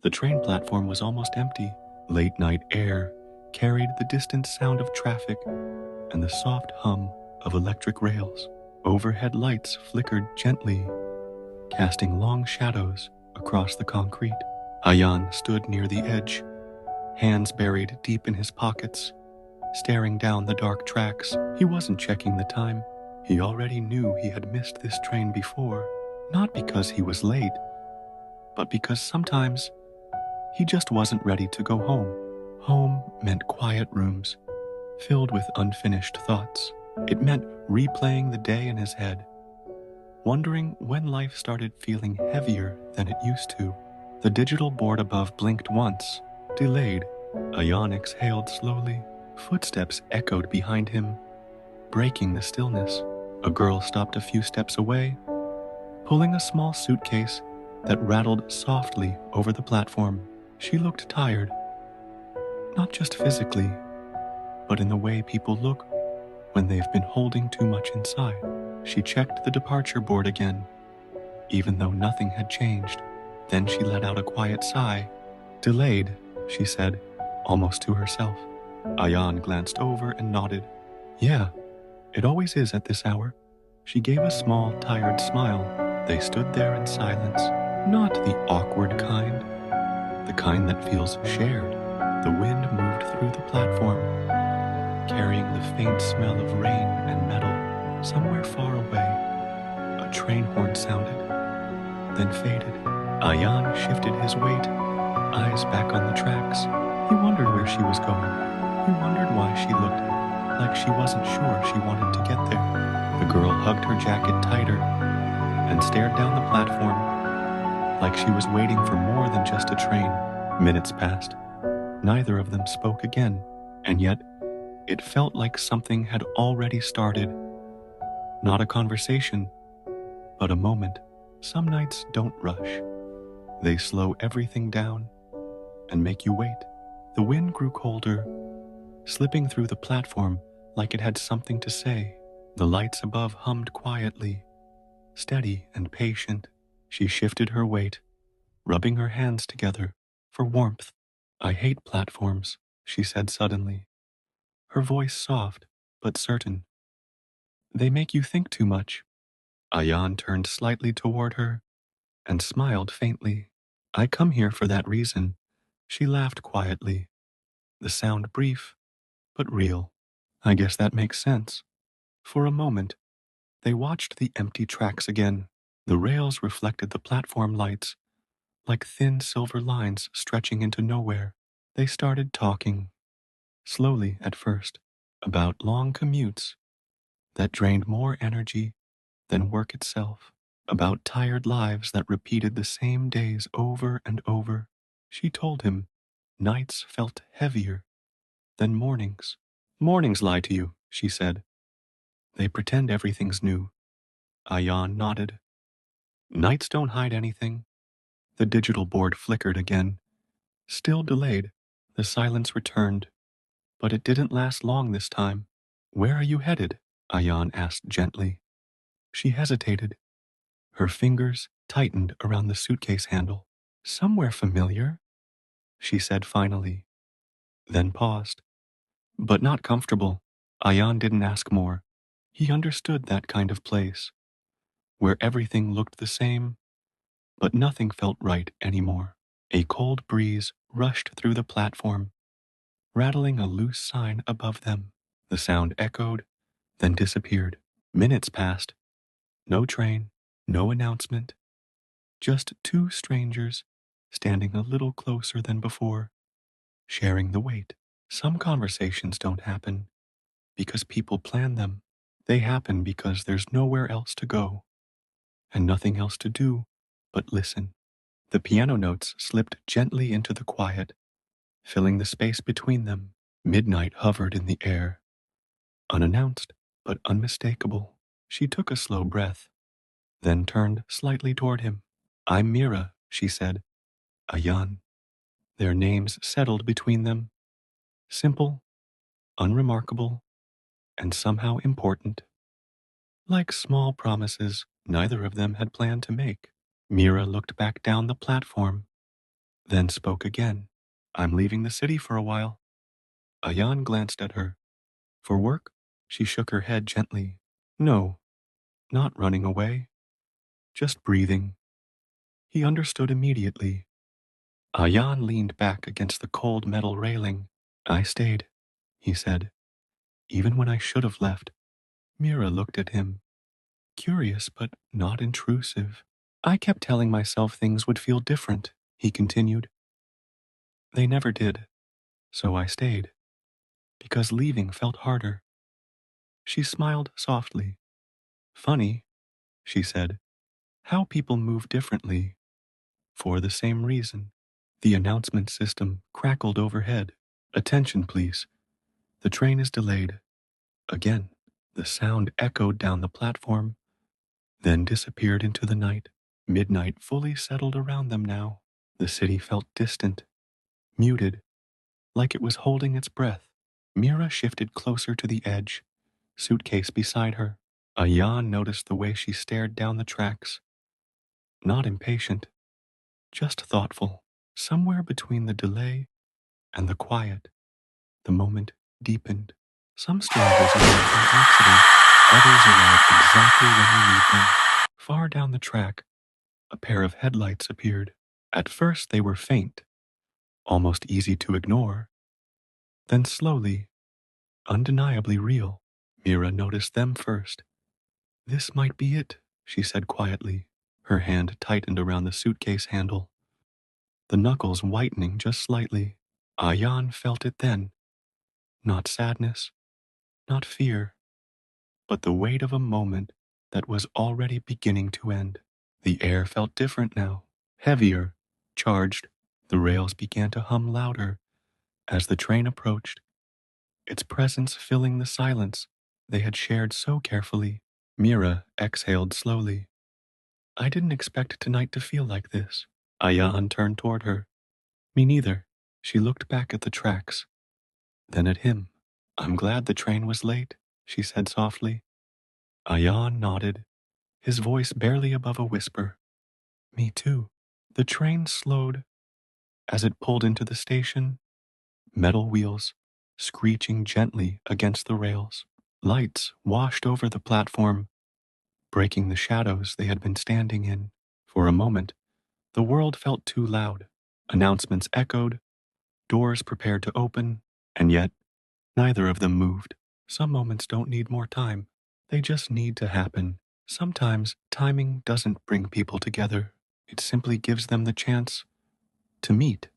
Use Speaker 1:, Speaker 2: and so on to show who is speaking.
Speaker 1: The train platform was almost empty. Late night air carried the distant sound of traffic and the soft hum of electric rails. Overhead lights flickered gently, casting long shadows across the concrete. Ayaan stood near the edge, hands buried deep in his pockets, staring down the dark tracks. He wasn't checking the time. He already knew he had missed this train before, not because he was late, but because sometimes he just wasn't ready to go home. Home meant quiet rooms, filled with unfinished thoughts. It meant replaying the day in his head, wondering when life started feeling heavier than it used to. The digital board above blinked once, delayed. Ayaan exhaled slowly. Footsteps echoed behind him, breaking the stillness. A girl stopped a few steps away, pulling a small suitcase that rattled softly over the platform. She looked tired, not just physically, but in the way people look when they've been holding too much inside. She checked the departure board again, even though nothing had changed. Then she let out a quiet sigh. Delayed, she said, almost to herself. Ayaan glanced over and nodded. Yeah, it always is at this hour. She gave a small, tired smile. They stood there in silence, not the awkward kind, the kind that feels shared. The wind moved through the platform, carrying the faint smell of rain and metal. Somewhere far away, a train horn sounded, then faded. Ayaan shifted his weight, eyes back on the tracks. He wondered where she was going. He wondered why she looked like she wasn't sure she wanted to get there. The girl hugged her jacket tighter and stared down the platform like she was waiting for more than just a train. Minutes passed. Neither of them spoke again, and yet it felt like something had already started. Not a conversation, but a moment. Some nights don't rush. They slow everything down and make you wait. The wind grew colder, slipping through the platform like it had something to say. The lights above hummed quietly, steady and patient. She shifted her weight, rubbing her hands together for warmth. I hate platforms, she said suddenly, her voice soft but certain. They make you think too much. Ayaan turned slightly toward her and smiled faintly. I come here for that reason. She laughed quietly, the sound brief but real. I guess that makes sense. For a moment, they watched the empty tracks again. The rails reflected the platform lights, like thin silver lines stretching into nowhere. They started talking, slowly at first, about long commutes that drained more energy than work itself, about tired lives that repeated the same days over and over. She told him nights felt heavier than mornings. Mornings lie to you, she said. They pretend everything's new. Ayaan nodded. Nights don't hide anything. The digital board flickered again. Still delayed. The silence returned, but it didn't last long this time. Where are you headed? Ayaan asked gently. She hesitated. Her fingers tightened around the suitcase handle. Somewhere familiar, she said finally, then paused. But not comfortable. Ayaan didn't ask more. He understood that kind of place, where everything looked the same, but nothing felt right anymore. A cold breeze rushed through the platform, rattling a loose sign above them. The sound echoed, then disappeared. Minutes passed. No train, no announcement, just two strangers standing a little closer than before, sharing the wait. Some conversations don't happen because people plan them. They happen because there's nowhere else to go and nothing else to do but listen. The piano notes slipped gently into the quiet, filling the space between them. Midnight hovered in the air, unannounced but unmistakable. She took a slow breath, then turned slightly toward him. I'm Mira, she said. Ayaan. Their names settled between them, simple, unremarkable, and somehow important. Like small promises neither of them had planned to make. Mira looked back down the platform, then spoke again. I'm leaving the city for a while. Ayaan glanced at her. For work? She shook her head gently. No, not running away. Just breathing. He understood immediately. Ayaan leaned back against the cold metal railing. I stayed, he said, even when I should have left. Mira looked at him, curious but not intrusive. I kept telling myself things would feel different, he continued. They never did, so I stayed, because leaving felt harder. She smiled softly. Funny, she said, how people move differently, for the same reason. The announcement system crackled overhead. Attention, please. The train is delayed. Again, the sound echoed down the platform, then disappeared into the night. Midnight fully settled around them now. The city felt distant, muted, like it was holding its breath. Mira shifted closer to the edge, suitcase beside her. Ayaan noticed the way she stared down the tracks. Not impatient, just thoughtful. Somewhere between the delay and the quiet, the moment deepened. Some strangers arrive by accident, others arrive exactly when you need them. Far down the track, a pair of headlights appeared. At first they were faint, almost easy to ignore. Then slowly, undeniably real. Mira noticed them first. This might be it, she said quietly. Her hand tightened around the suitcase handle, the knuckles whitening just slightly. Ayaan felt it then. Not sadness, not fear, but the weight of a moment that was already beginning to end. The air felt different now, heavier, charged. The rails began to hum louder as the train approached, its presence filling the silence they had shared so carefully. Mira exhaled slowly. I didn't expect tonight to feel like this. Ayaan turned toward her. Me neither. She looked back at the tracks, then at him. I'm glad the train was late, she said softly. Ayaan nodded, his voice barely above a whisper. Me too. The train slowed as it pulled into the station, metal wheels screeching gently against the rails. Lights washed over the platform, breaking the shadows they had been standing in. For a moment, the world felt too loud. Announcements echoed, doors prepared to open, and yet neither of them moved. Some moments don't need more time. They just need to happen. Sometimes timing doesn't bring people together. It simply gives them the chance to meet.